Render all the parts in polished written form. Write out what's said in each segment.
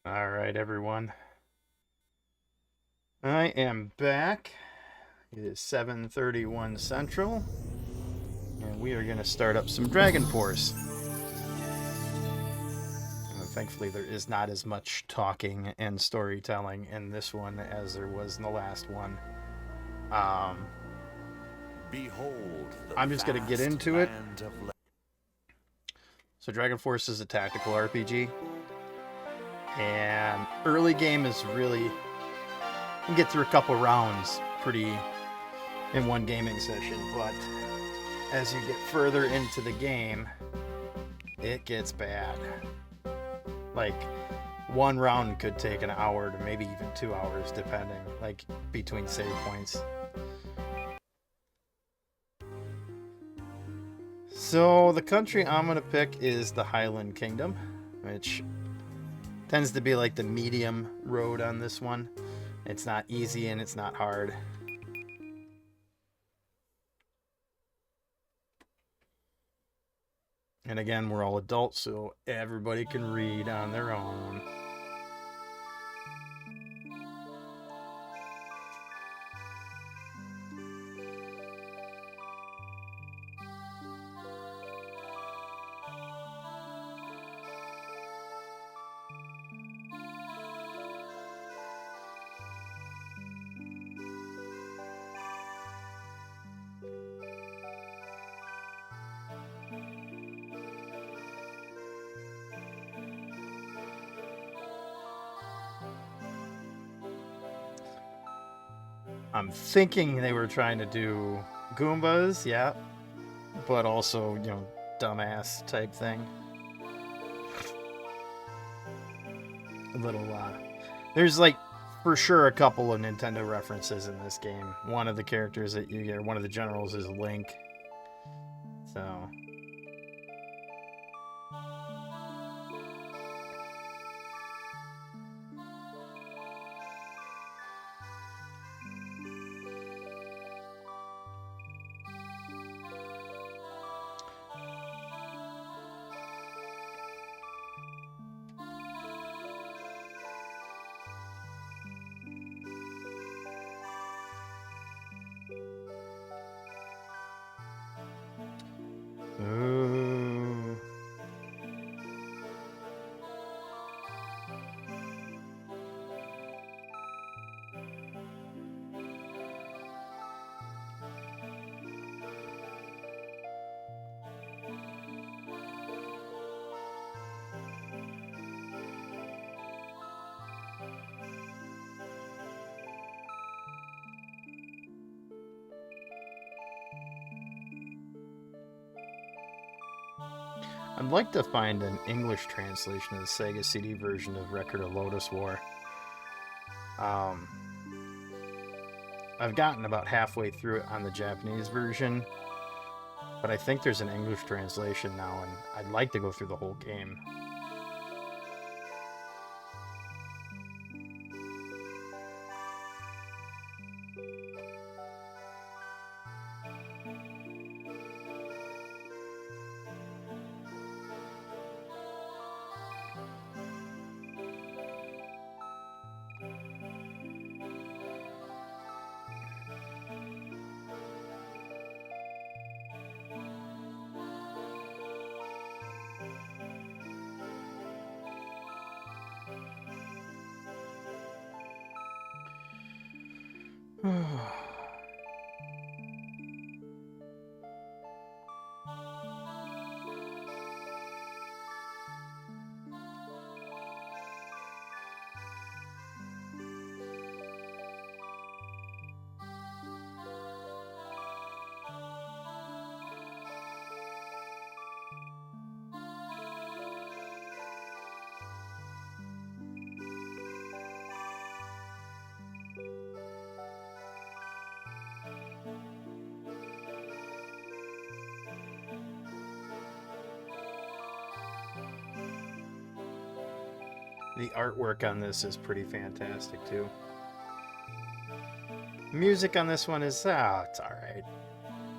All right, everyone. I am back. It is 7:31 Central, and we are going to start up some Dragon Force. Thankfully, there is not as much talking and storytelling in this one as there was in the last one. Um, Behold the I'm just going to get vast into it. land of So, Dragon Force is a tactical RPG, and early game is really you can get through a couple rounds pretty in one gaming session, but as you get further into the game, it gets bad. Like, one round could take an hour to maybe even 2 hours, depending, like, between save points. So, the country I'm going to pick is the Highland Kingdom, which tends to be like the medium road on this one. It's not easy and it's not hard. And again, we're all adults, so everybody can read on their own. I'm thinking they were trying to do Goombas, yeah, but also, dumbass type thing. A little, there's like for sure a couple of Nintendo references in this game. One of the characters that you get, one of the generals is Link. So, ooh. I'd like to find an English translation of the Sega CD version of Record of Lotus War. Um, I've gotten about halfway through it on the Japanese version, but I think there's an English translation now, and I'd like to go through the whole game. The artwork on this is pretty fantastic too. Music on this one is it's all right,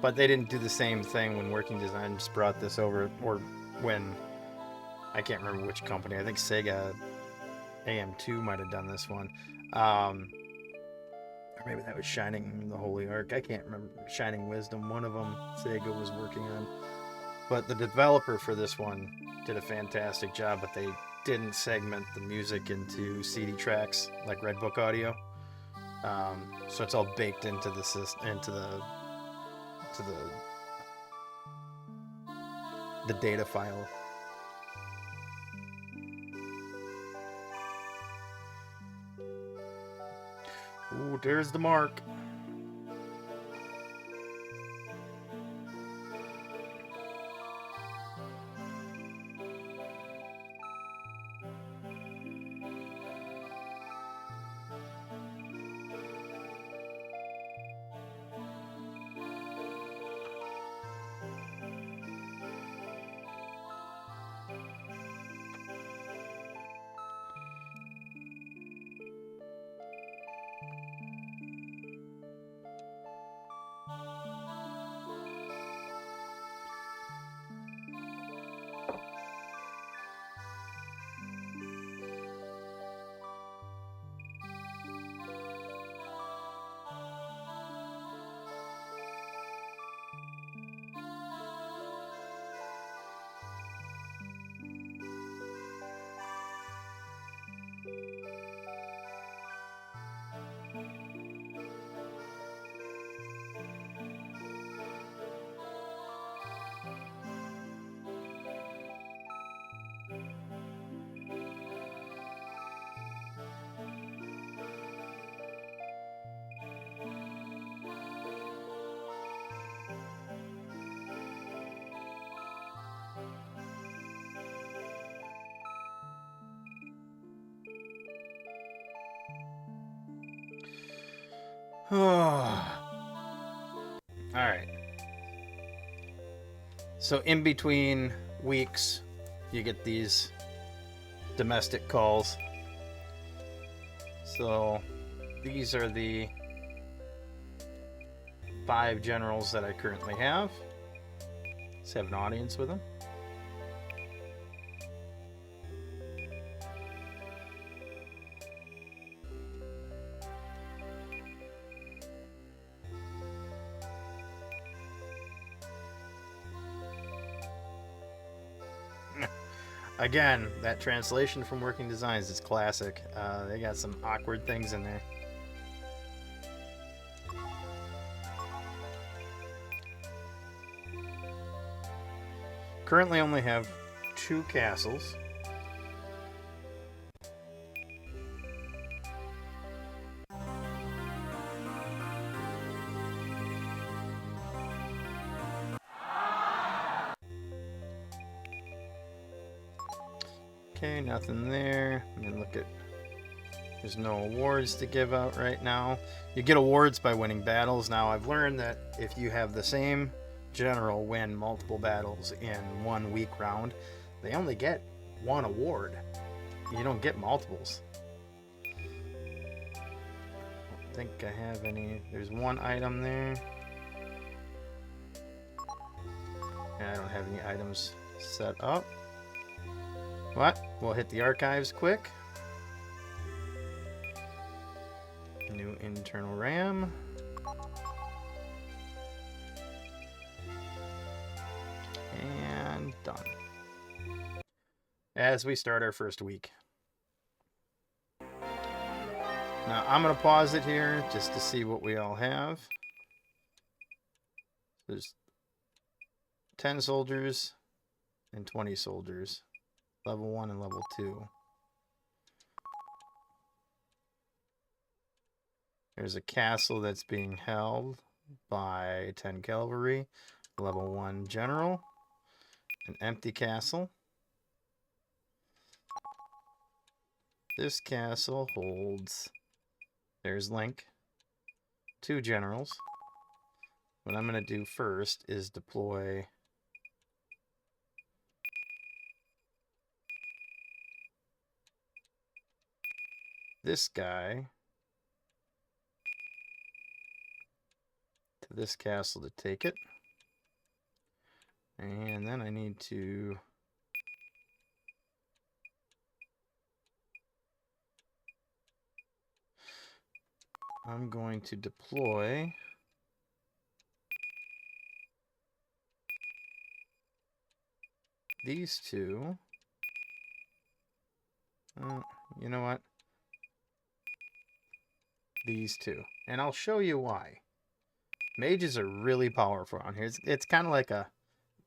but they didn't do the same thing when Working Designs brought this over, or when I can't remember which company. I think Sega AM2 might have done this one. Or maybe that was Shining the Holy Ark. I can't remember. Shining Wisdom, one of them Sega was working on. But the developer for this one did a fantastic job, but they didn't segment the music into CD tracks like Redbook Audio. So it's all baked into the system, into the data file. Ooh, there's the mark. Alright. So in between weeks, you get these domestic calls. So these are the 5 generals that I currently have. Let's have an audience with them. Again, that translation from Working Designs is classic. They got some awkward things in there. Currently only have 2 castles. Okay, nothing there. Let me look at... There's no awards to give out right now. You get awards by winning battles. Now, I've learned that if you have the same general win multiple battles in 1 week round, they only get 1 award. You don't get multiples. I don't think I have any. There's 1 item there. And I don't have any items set up. What? We'll hit the archives quick. New internal RAM. And done. As we start our first week. Now I'm going to pause it here just to see what we all have. There's 10 soldiers and 20 soldiers. Level 1 and level 2. There's a castle that's being held by 10 cavalry. Level 1 general. An empty castle. This castle holds... There's Link. 2 generals. What I'm going to do first is deploy... this guy to this castle to take it. And then I need to I'm going to deploy these two. You know what? These two. And I'll show you why. Mages are really powerful on here. It's kind of like a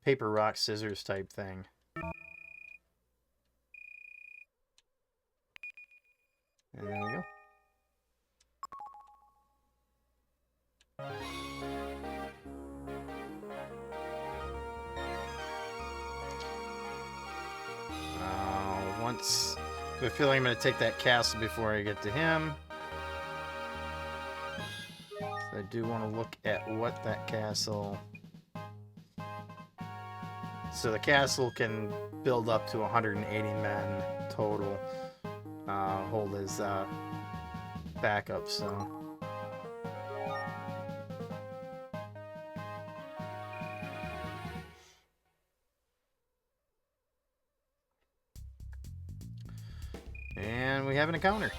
paper, rock, scissors type thing. And there we go. Once I have a feeling I'm going to take that castle before I get to him. So I do want to look at what that castle... So the castle can build up to 180 men total. Hold as backup, so... And we have an encounter.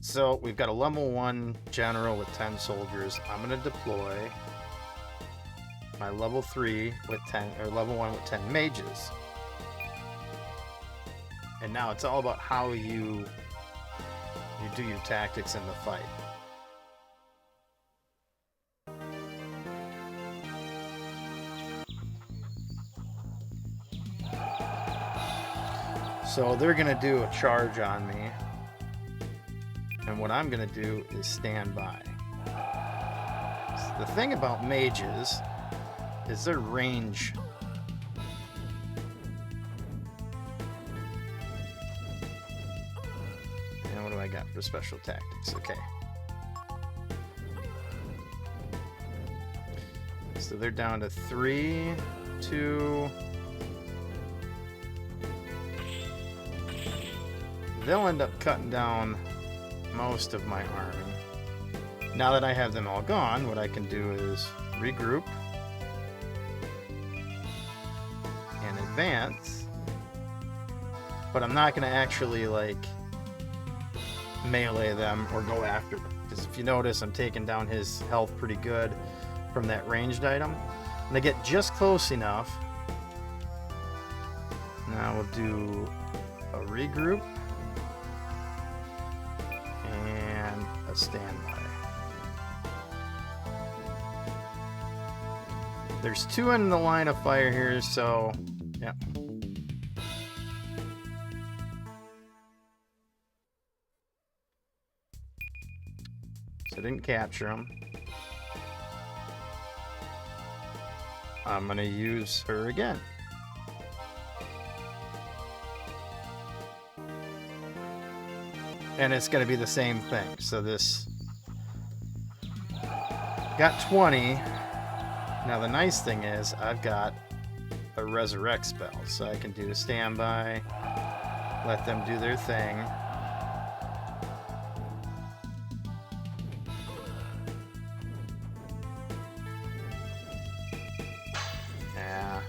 So we've got a level 1 general with 10 soldiers. I'm going to deploy my level 3 with 10, or level 1 with 10 mages. And now it's all about how you do your tactics in the fight. So they're going to do a charge on me. And what I'm going to do is stand by. So the thing about mages is their range. And what do I got for special tactics? Okay. So they're down to 3, 2. They'll end up cutting down most of my army. Now that I have them all gone, what I can do is regroup and advance, but I'm not going to actually like melee them or go after them, because if you notice, I'm taking down his health pretty good from that ranged item, and I get just close enough. Now we'll do a regroup and a standby. There's 2 in the line of fire here, so yeah. So I didn't capture them. I'm gonna use her again. And it's going to be the same thing. So this got 20. Now the nice thing is I've got a resurrect spell. So I can do a standby, let them do their thing. Yeah,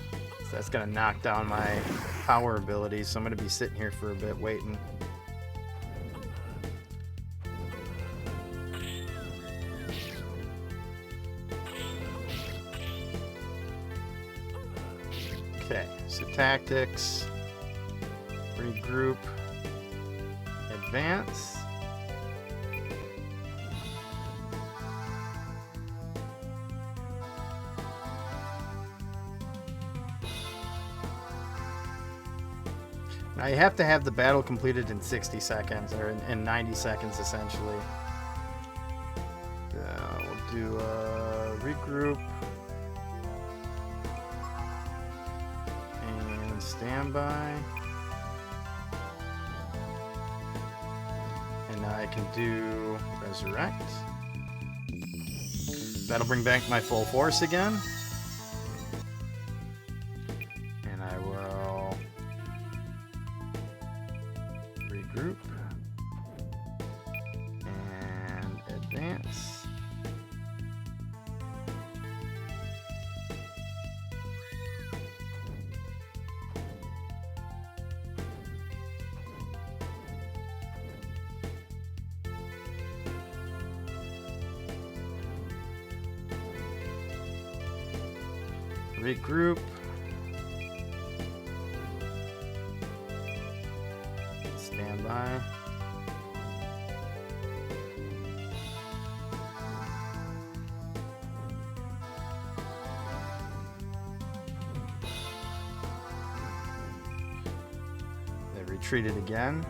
so that's going to knock down my power abilities. So I'm going to be sitting here for a bit waiting. Okay, so tactics, regroup, advance. Now you have to have the battle completed in 60 seconds, or in 90 seconds essentially. We'll do a regroup. Standby. And now I can do resurrect. That'll bring back my full force again. Advance. Regroup. Stand by. They retreated again.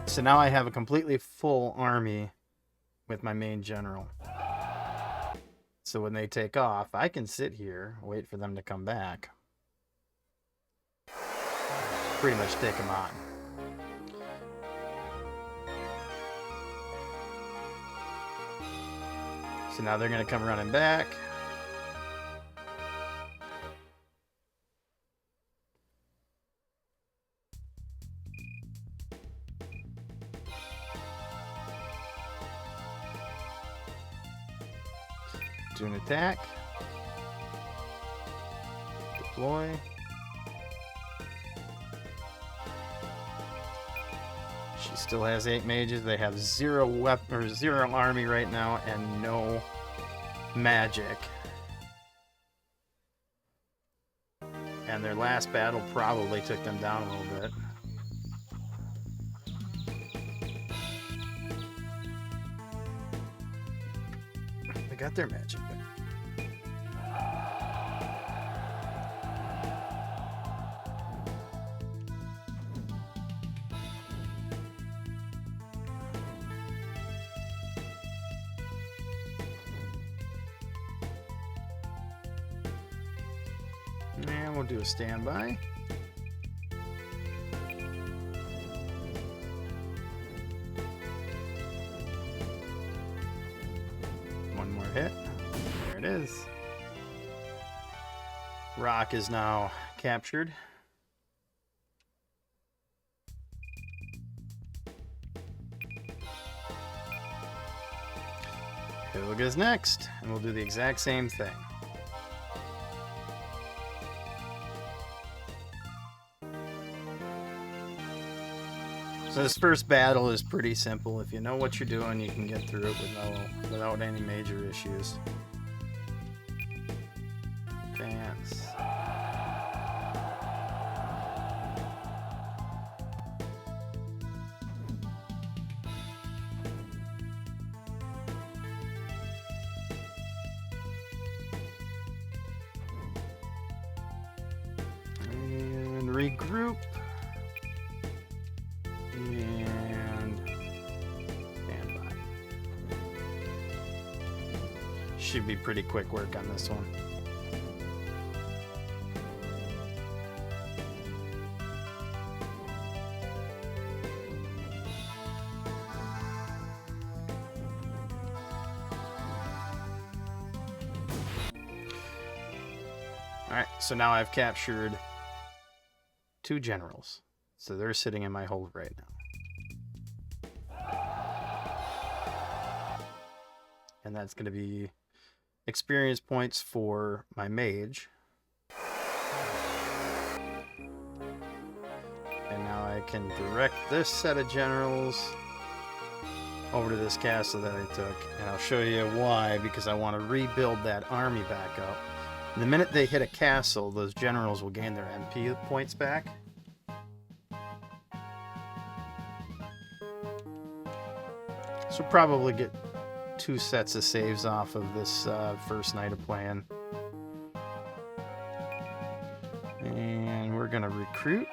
So now I have a completely full army with my main general. So when they take off, I can sit here, wait for them to come back. Pretty much take them on. So now they're going to come running back. Do an attack. Deploy. She still has 8 mages. They have 0 weapon or 0 army right now and no magic. And their last battle probably took them down a little bit. They got their magic back. And we'll do a standby. One more hit. There it is. Rock is now captured. Hilga's next, and we'll do the exact same thing. So this first battle is pretty simple. If you know what you're doing, you can get through it without any major issues. Advance. And regroup. And standby. Should be pretty quick work on this one. Alright, so now I've captured 2 generals. So they're sitting in my hold right now. And that's going to be experience points for my mage. And now I can direct this set of generals over to this castle that I took. And I'll show you why, because I want to rebuild that army back up. And the minute they hit a castle, those generals will gain their MP points back. So probably get 2 sets of saves off of this first night of playing. And we're going to recruit.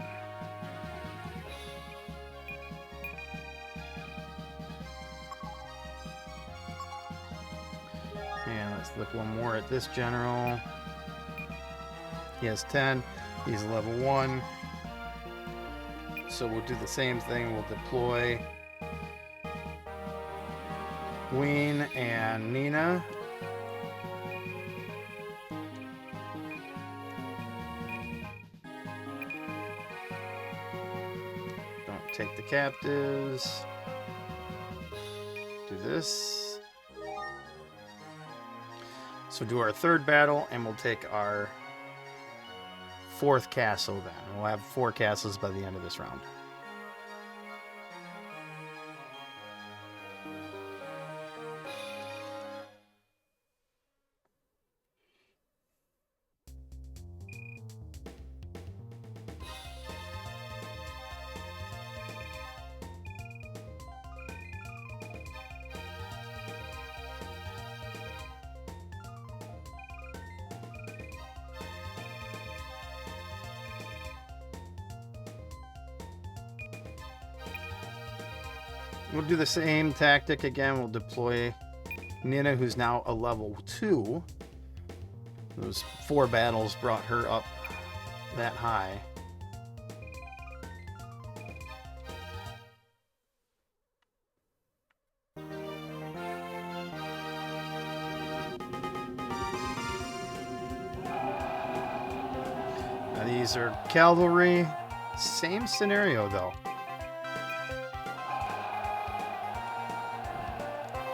And let's look one more at this general. He has 10. He's level 1. So we'll do the same thing. We'll deploy Ween and Nina. Don't take the captives. Do this. So do our third battle, and we'll take our fourth castle then. We'll have 4 castles by the end of this round. We'll do the same tactic again. We'll deploy Nina, who's now a level 2. Those 4 battles brought her up that high. Now these are cavalry. Same scenario though.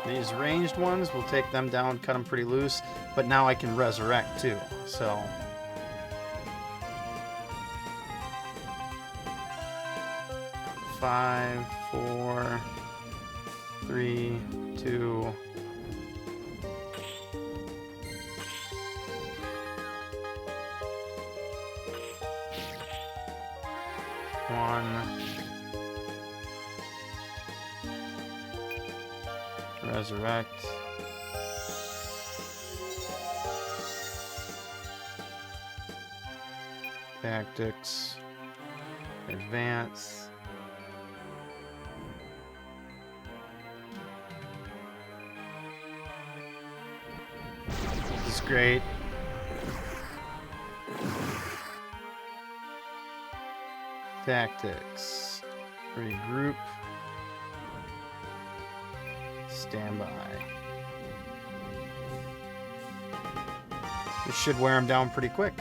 These ranged ones, we'll take them down, cut them pretty loose, but now I can resurrect too, so. Five, 4, 3, 2. Resurrect. Tactics. Advance. This is great. Tactics. Regroup. Stand by. This should wear him down pretty quick.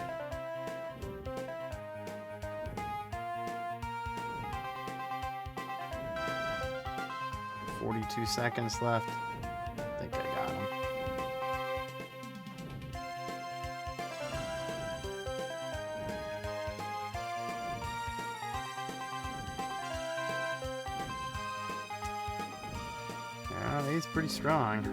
"42 seconds left. I think I got him. He's pretty strong.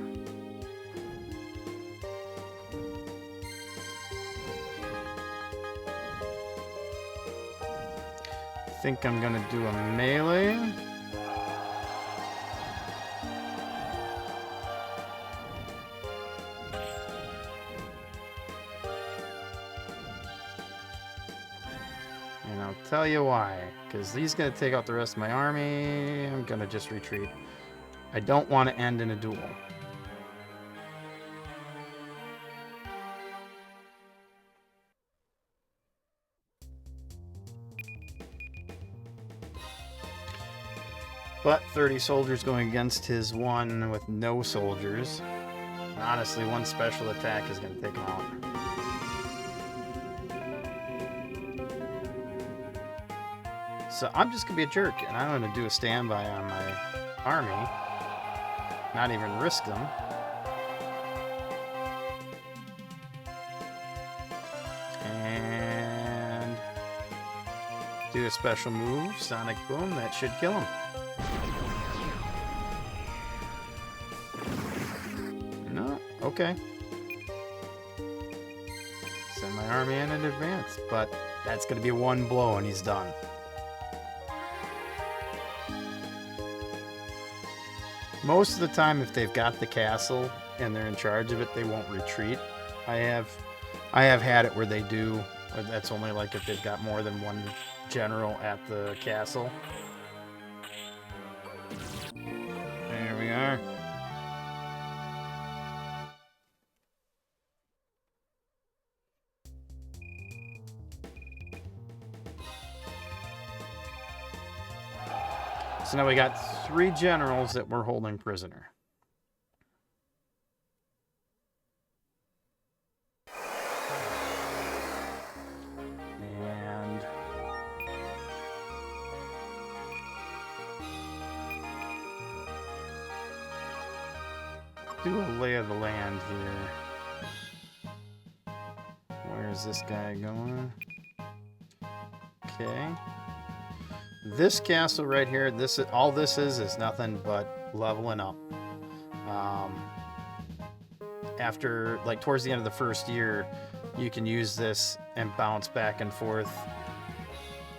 I think I'm gonna do a melee. And I'll tell you why. Because he's gonna take out the rest of my army. I'm gonna just retreat. I don't want to end in a duel. But 30 soldiers going against his one with no soldiers. Honestly, one special attack is going to take him out. So I'm just going to be a jerk, and I'm going to do a standby on my army. Not even risk them. And do a special move, Sonic Boom, that should kill him. No, okay. Send my army in advance, but that's going to be one blow and he's done. Most of the time, if they've got the castle and they're in charge of it, they won't retreat. I have had it where they do. Or that's only like if they've got more than one general at the castle. There we are. So now we got 3 generals that we're holding prisoner. And do a lay of the land here. Where's this guy going? Okay. This castle right here, all this is nothing but leveling up. After, like, towards the end of the first year, you can use this and bounce back and forth.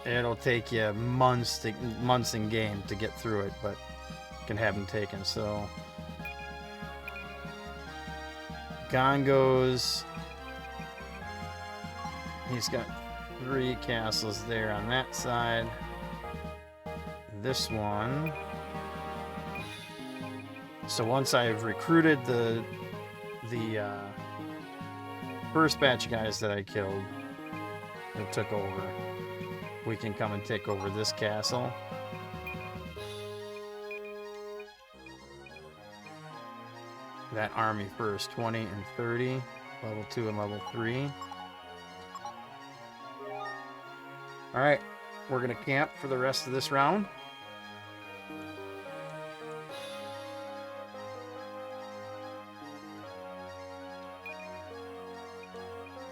It'll take you months in game to get through it, but you can have them taken. So Gongo's, he's got 3 castles there on that side. This one. So once I've recruited the first batch of guys that I killed and took over, we can come and take over this castle. That army first, 20 and 30, level 2 and level 3. Alright, we're going to camp for the rest of this round.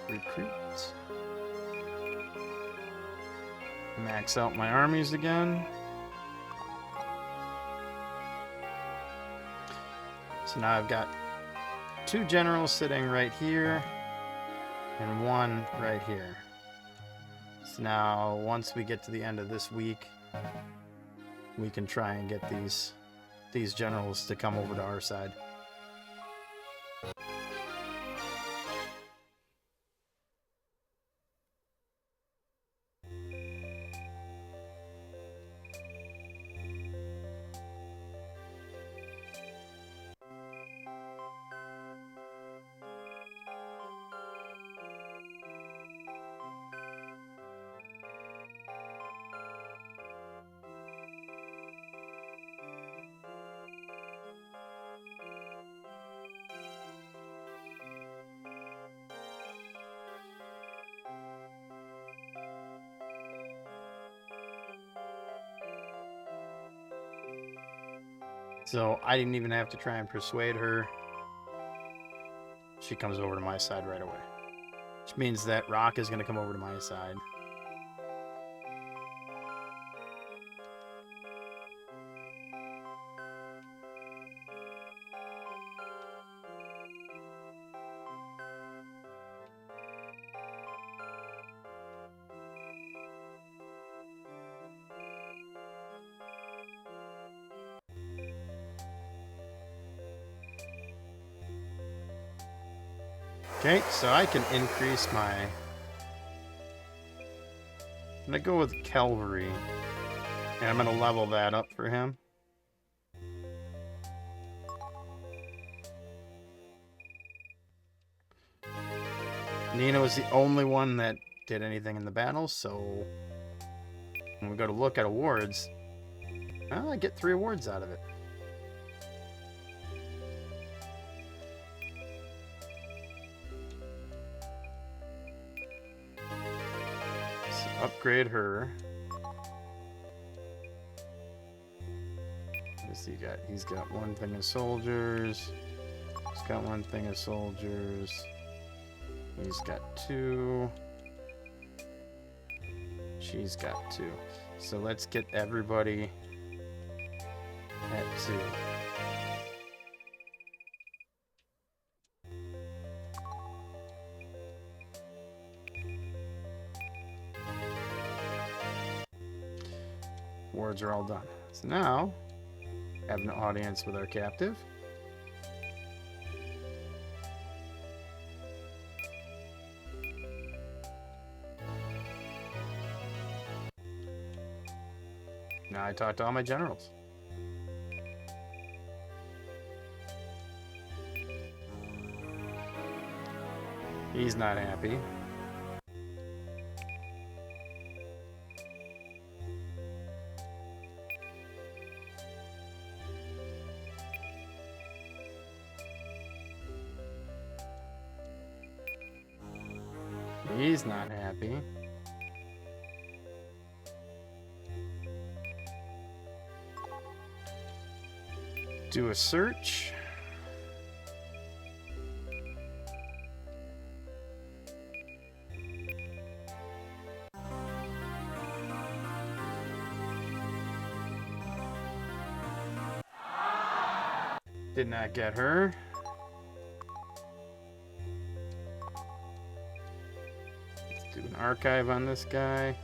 Recruit. Max out my armies again. So now I've got 2 generals sitting right here and 1 right here. So now once we get to the end of this week, we can try and get these generals to come over to our side. So I didn't even have to try and persuade her. She comes over to my side right away. Which means that Rock is going to come over to my side. Okay, so I can increase my... I'm gonna go with cavalry. And I'm gonna level that up for him. Nina was the only one that did anything in the battle, so when we go to look at awards, well, I get 3 awards out of it. Upgrade her. What's he got? He's got 1 thing of soldiers. He's got 1 thing of soldiers. He's got 2. She's got 2. So let's get everybody at 2. Wards are all done. So now, have an audience with our captive. Now I talk to all my generals. He's not happy. He's not happy. Do a search. Did not get her. Let's do an archive on this guy.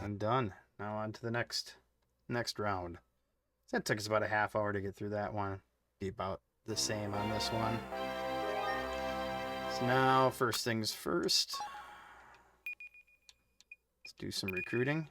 And done. Now on to the next round. That took us about a half hour to get through that one. Be about the same on this one. So now, first things first. Let's do some recruiting.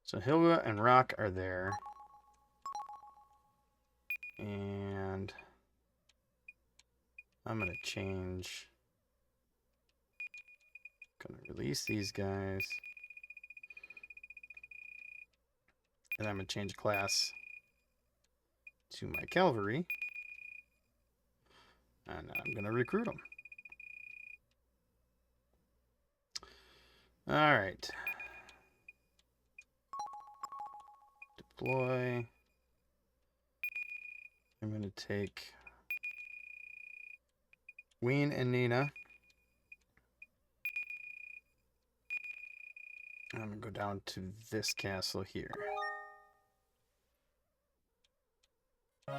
So Hilda and Rock are there. And I'm going to change. Going to release these guys. And I'm going to change class to my cavalry. And I'm going to recruit them. All right. Deploy. I'm going to take Ween and Nina. I'm going to go down to this castle here. He's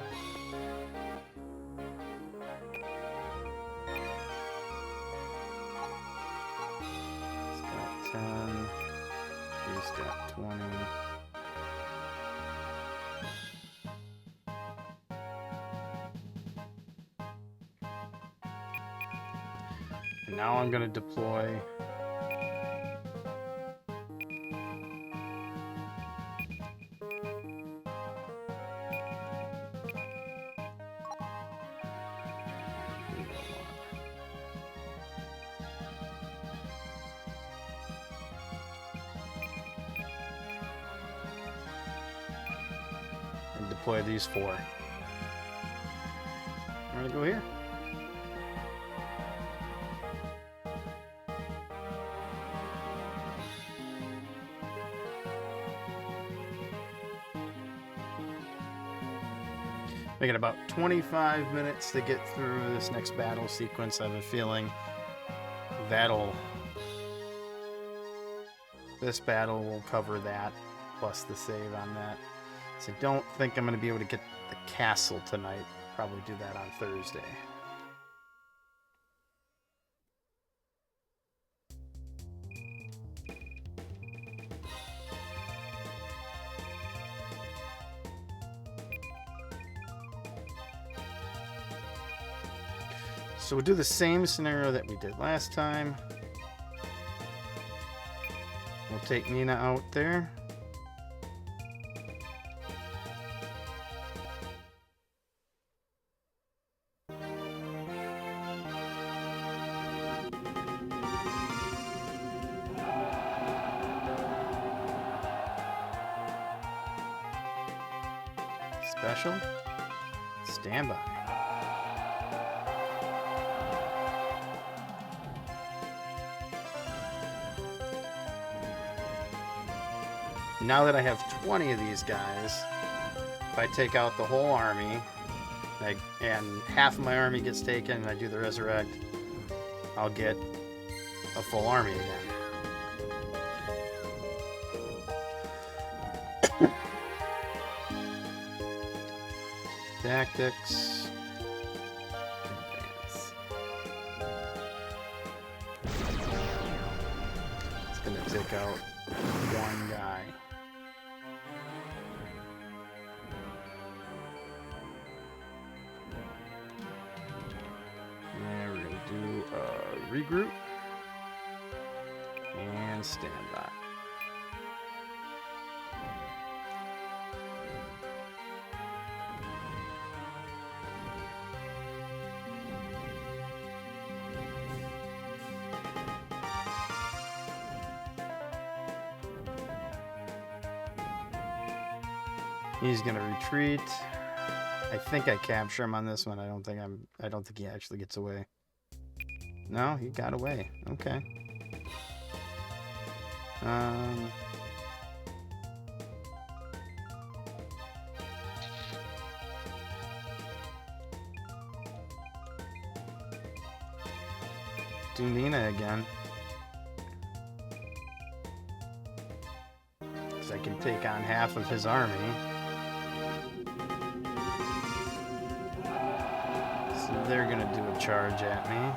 got 10. He's got 20. And now I'm going to deploy deploy these 4. I'm going to go here. Making about 25 minutes to get through this next battle sequence. I have a feeling this battle will cover that, plus the save on that. So I don't think I'm going to be able to get the castle tonight. Probably do that on Thursday. So we'll do the same scenario that we did last time. We'll take Nina out there. Special. Stand by. Now that I have 20 of these guys, if I take out the whole army, and half of my army gets taken and I do the resurrect, I'll get a full army again. Tactics. Advance. It's going to take out one guy. And we're going to do a regroup and stand by. He's gonna retreat. I think I capture him on this one. I don't think he actually gets away. No, he got away. Okay. Do Nina again. Because I can take on half of his army. So they're gonna do a charge at me.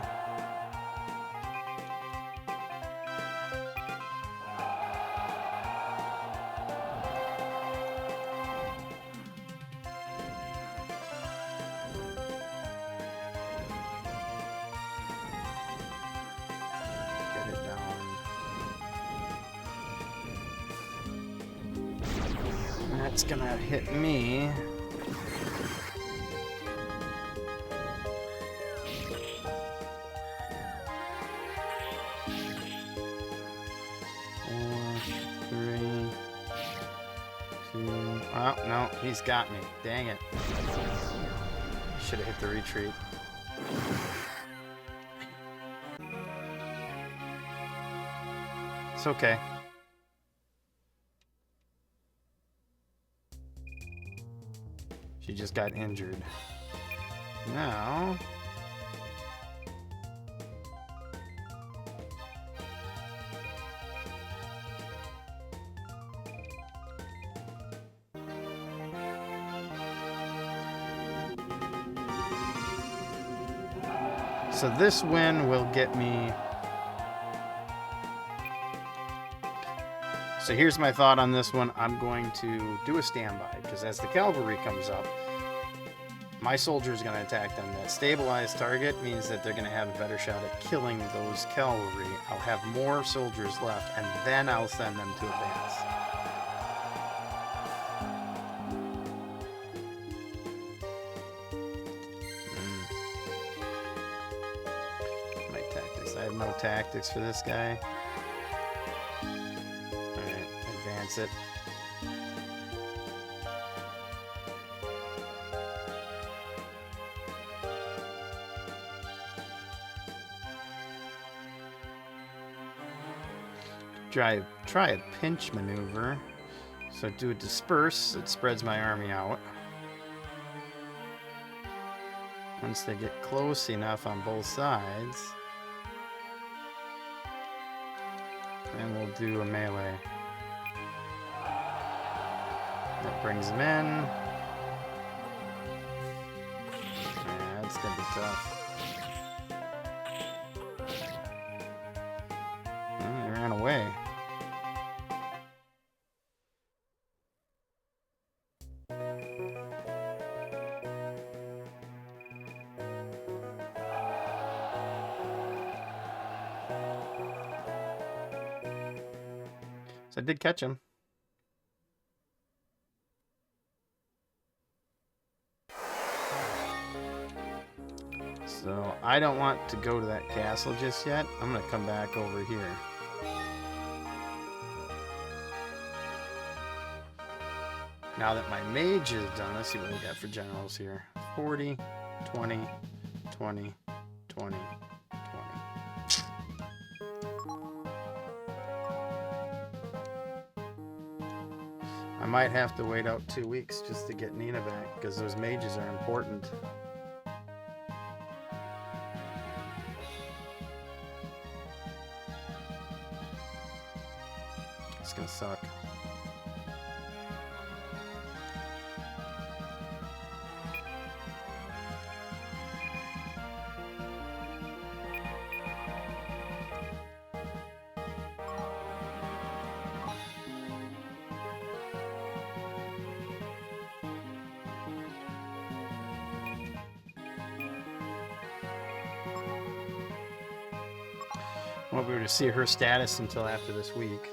That's gonna hit me. Four, three, two. Oh, no, he's got me. Dang it. Should have hit the retreat. It's okay. She just got injured. Now... So this win will get me... So here's my thought on this one. I'm going to do a standby, because as the cavalry comes up, my soldier is going to attack them. That stabilized target means that they're going to have a better shot at killing those cavalry. I'll have more soldiers left, and then I'll send them to advance. My tactics. I have no tactics for this guy. Alright, advance it. Try a pinch maneuver. So do a disperse. It spreads my army out. Once they get close enough on both sides, then we'll do a melee. That brings them in. Yeah, that's gonna be tough. They ran away. So I did catch him. So I don't want to go to that castle just yet. I'm going to come back over here. Now that my mage is done, let's see what we got for generals here. 40, 20, 20, 20, 20. I might have to wait out 2 weeks just to get Nina back, because those mages are important. It's gonna suck. Won't be able to see her status until after this week.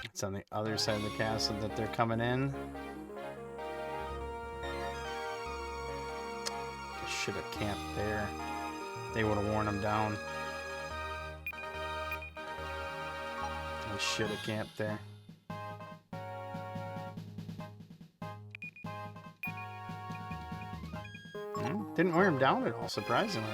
It's on the other side of the castle that they're coming in. I should have camped there. They would have worn them down. I should have camped there. Didn't wear him down at all, surprisingly.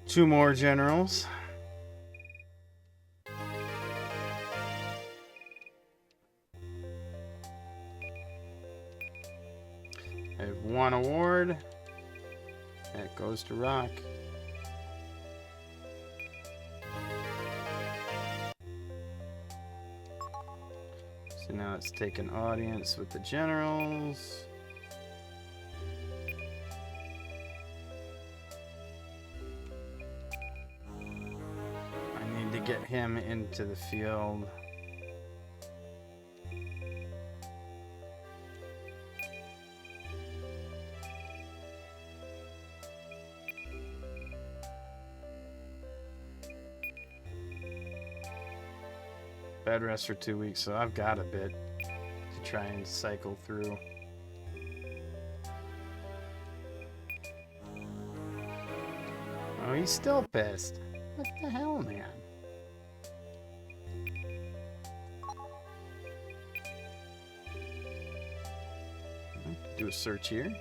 Two more generals. I have one award. That goes to Rock. So now it's taken audience with the generals. I need to get him into the field. Bed rest for 2 weeks, so I've got a bit to try and cycle through. Oh, he's still pissed. What the hell, man? Do a search here.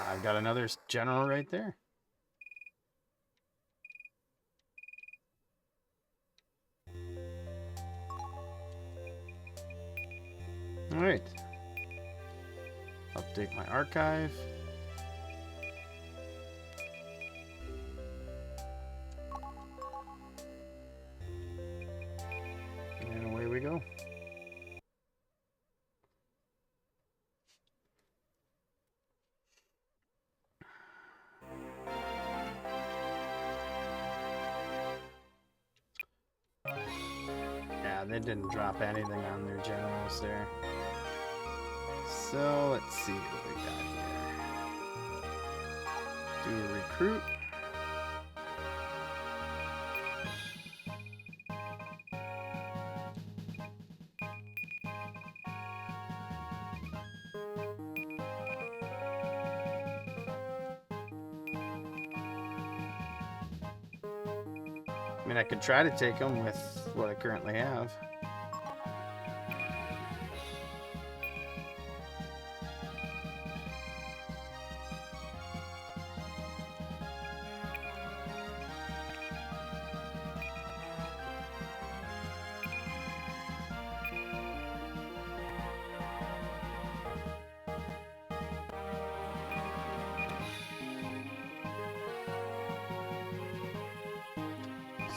I've got another general right there. All right. Update my archive. And away we go. Yeah, they didn't drop anything on their generals there. So let's see what we got here. Do a recruit. I mean, I could try to take them with what I currently have.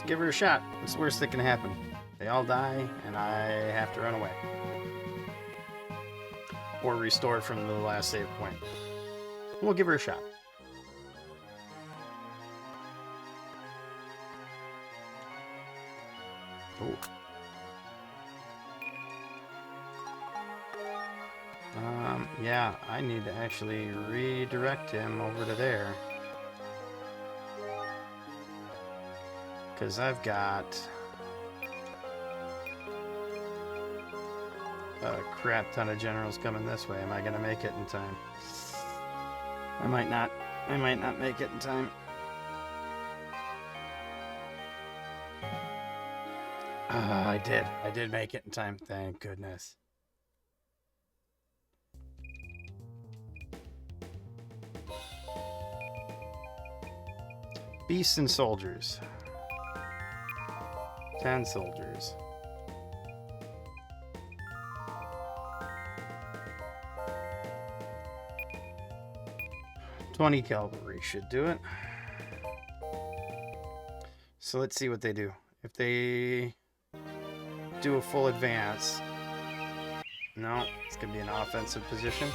Give her a shot. What's the worst that can happen? They all die, and I have to run away. Or restore from the last save point. We'll give her a shot. Oh. Yeah, I need to actually redirect him over to there. Because I've got a crap ton of generals coming this way. Am I going to make it in time? I might not. I might not make it in time. I did. I did make it in time. Thank goodness. Beasts and soldiers. 10 soldiers. 20 cavalry should do it. So let's see what they do. If they do a full advance, no, it's going to be an offensive position.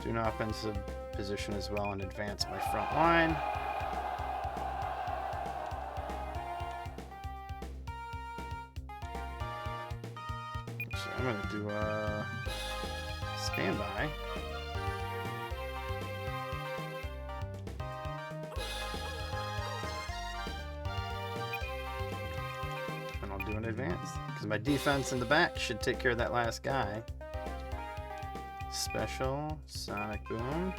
Do an offensive position as well and advance my front line. So I'm going to do a standby. And I'll do an advance because my defense in the back should take care of that last guy. Special sonic boom.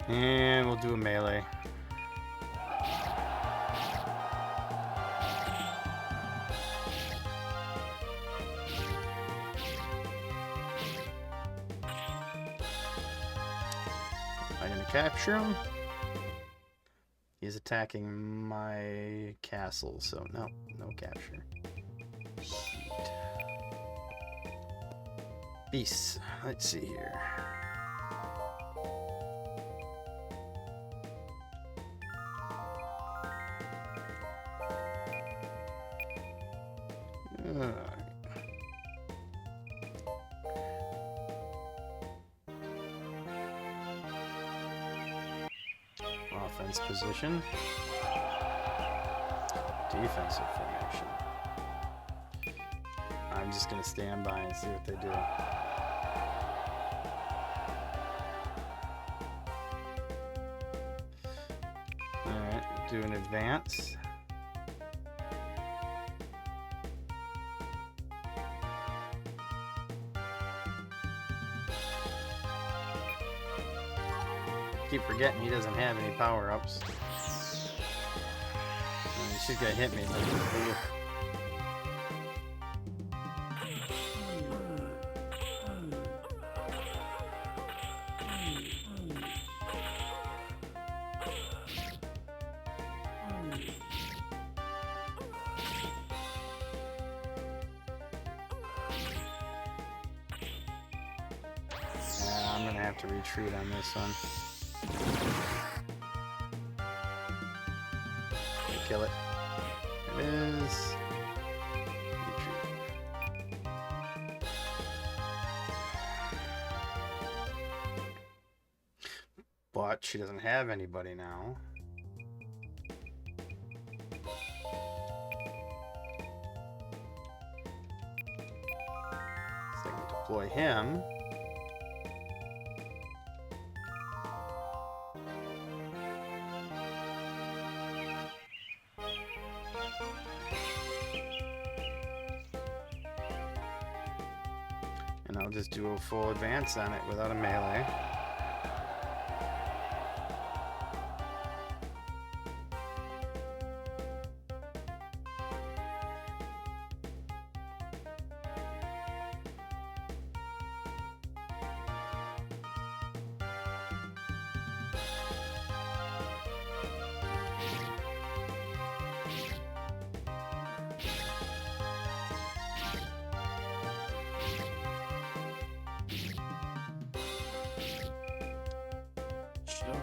And we'll do a melee. Am I gonna capture him? He's attacking my castle, so no capture. Shit. Beasts. Let's see here. Offense position. Defensive formation. I'm just going to stand by and see what they do. Alright, do an advance. Keep forgetting he doesn't have any power-ups. She's gonna hit me. Yeah, I'm gonna have to retreat on this one. Kill it. It is. Retreat. But she doesn't have anybody now. So I can deploy him. And I'll just do a full advance on it without a melee.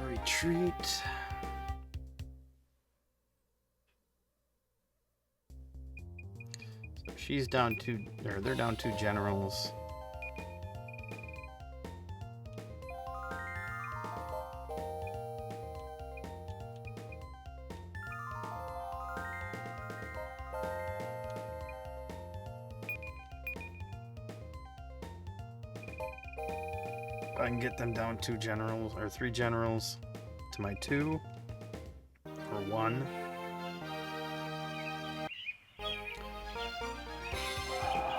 Retreat. So she's down two, or they're down 2 generals. I can get them down 2 generals, or 3 generals to my 2, or 1.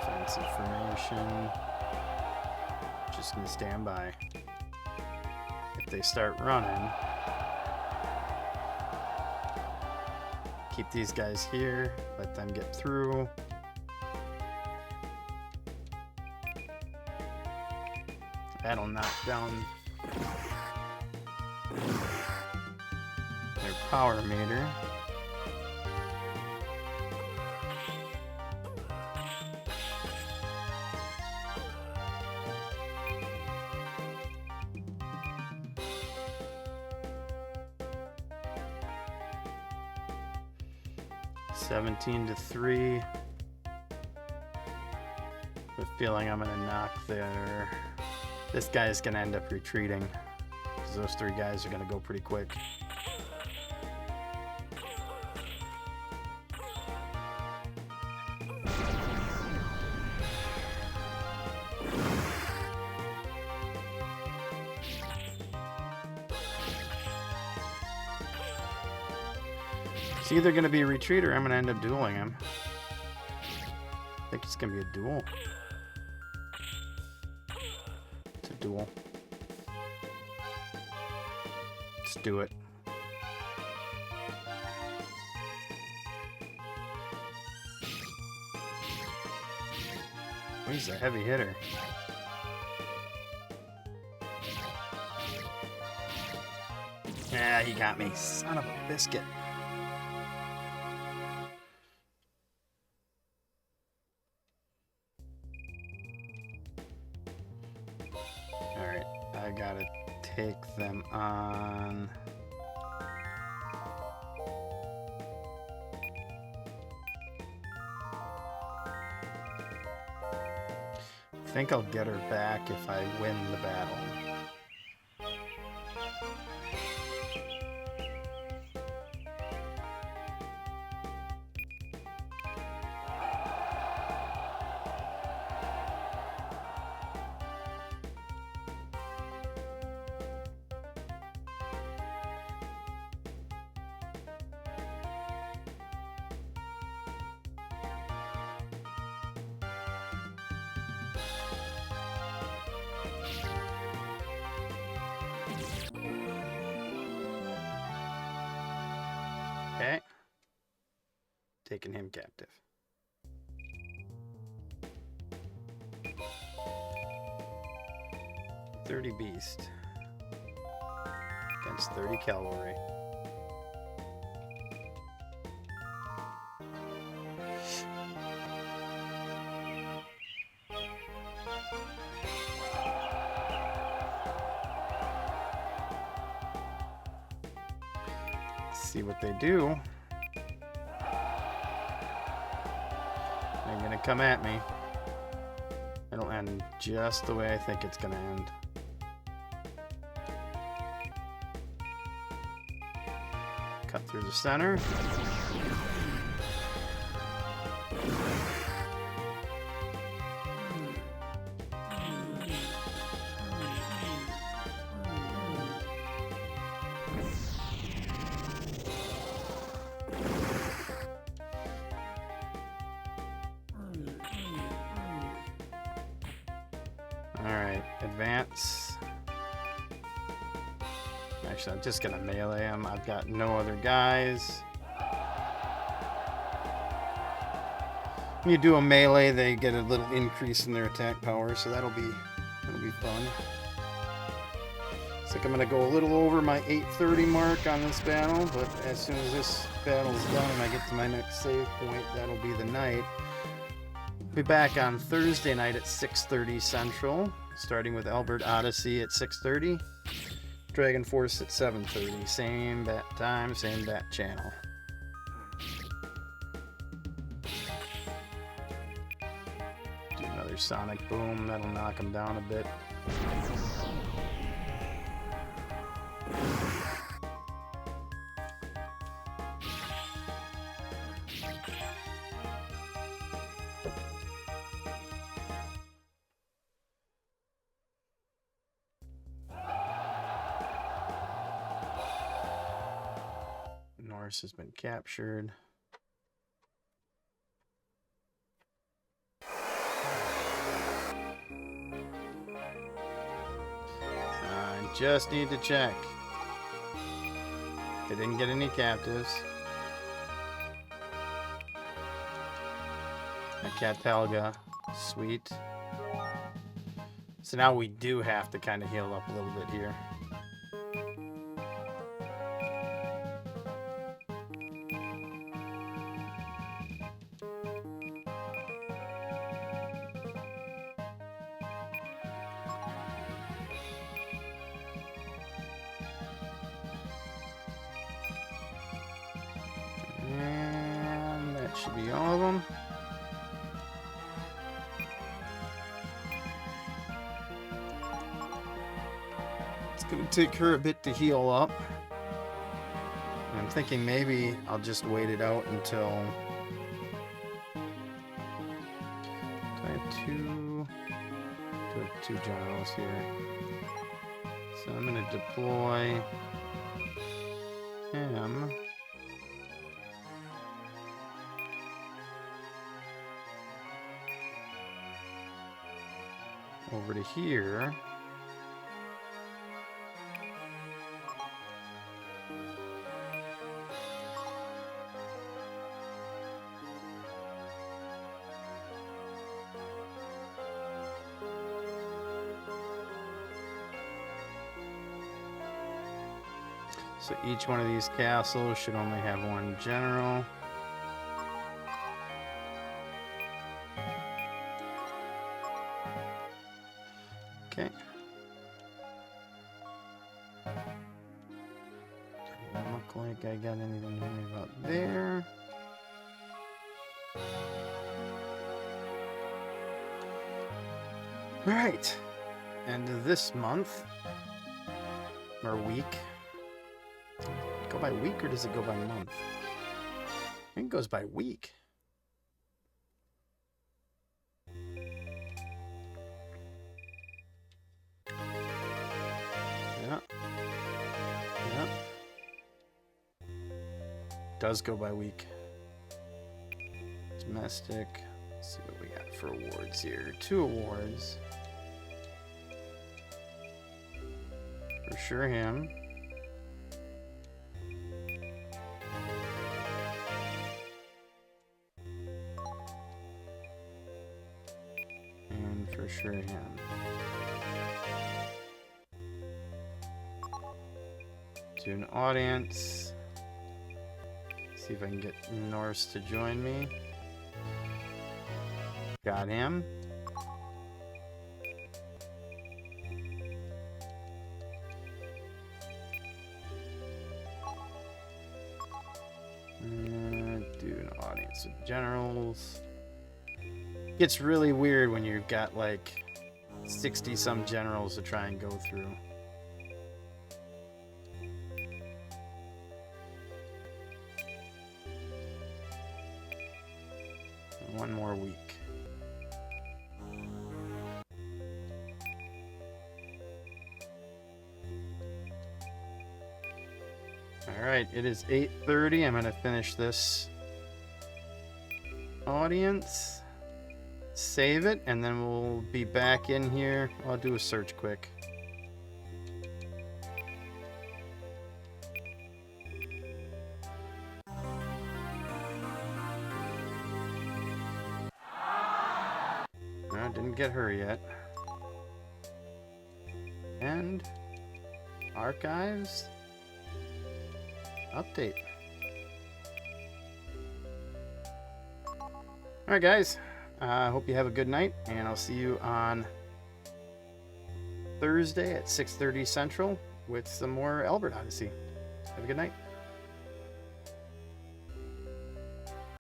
Offensive formation. Just gonna stand by. If they start running, keep these guys here, let them get through. That'll knock down their power meter. $17 to 3. The feeling I'm gonna knock their. This guy's gonna end up retreating because those three guys are gonna go pretty quick. It's either gonna be a retreat or I'm gonna end up dueling him. I think it's gonna be a duel. It's a duel. Let's do it. He's a heavy hitter. Yeah, he got me. Son of a biscuit. Alright, I gotta take them on. I think I'll get her back if I win the battle. Okay. Taking him captive. $30 beast against 30 cavalry. See what they do. They're gonna come at me. It'll end just the way I think it's gonna end. Cut through the center. Alright, advance. Actually, I'm just gonna melee him. I've got no other guys. When you do a melee, they get a little increase in their attack power, so that'll be fun. Looks like I'm gonna go a little over my 830 mark on this battle, but as soon as this battle's done and I get to my next save point, that'll be the night. Be back on Thursday night at 6:30 Central, starting with Albert Odyssey at 6:30, Dragon Force at 7:30. Same bat time, same bat channel. Do another Sonic Boom, that'll knock him down a bit. Norse has been captured. I just need to check. They didn't get any captives. A Catalga, sweet. So now we do have to kind of heal up a little bit here. And that should be all of them. It's going to take her a bit to heal up. I'm thinking maybe I'll just wait it out until... I have two generals here. So I'm going to deploy him. Over to here. So each one of these castles should only have one general. Okay. Doesn't look like I got anything to worry about there. All right. End of this month or week. Go by week or does it go by month? I think it goes by week. Yeah. Yeah. Does go by week. Domestic. Let's see what we got for awards here. 2 awards. For sure him. And for sure him. To an audience. See if I can get Norse to join me. Got him. Do an audience of generals. Gets really weird when you've got like 60 some generals to try and go through. One more week. Alright, it is 8:30. I'm going to finish this audience. Save it, and then we'll be back in here. I'll do a search quick. No, didn't get her yet. And archives. Update. Alright guys, I hope you have a good night, and I'll see you on Thursday at 6:30 Central with some more Albert Odyssey. Have a good night.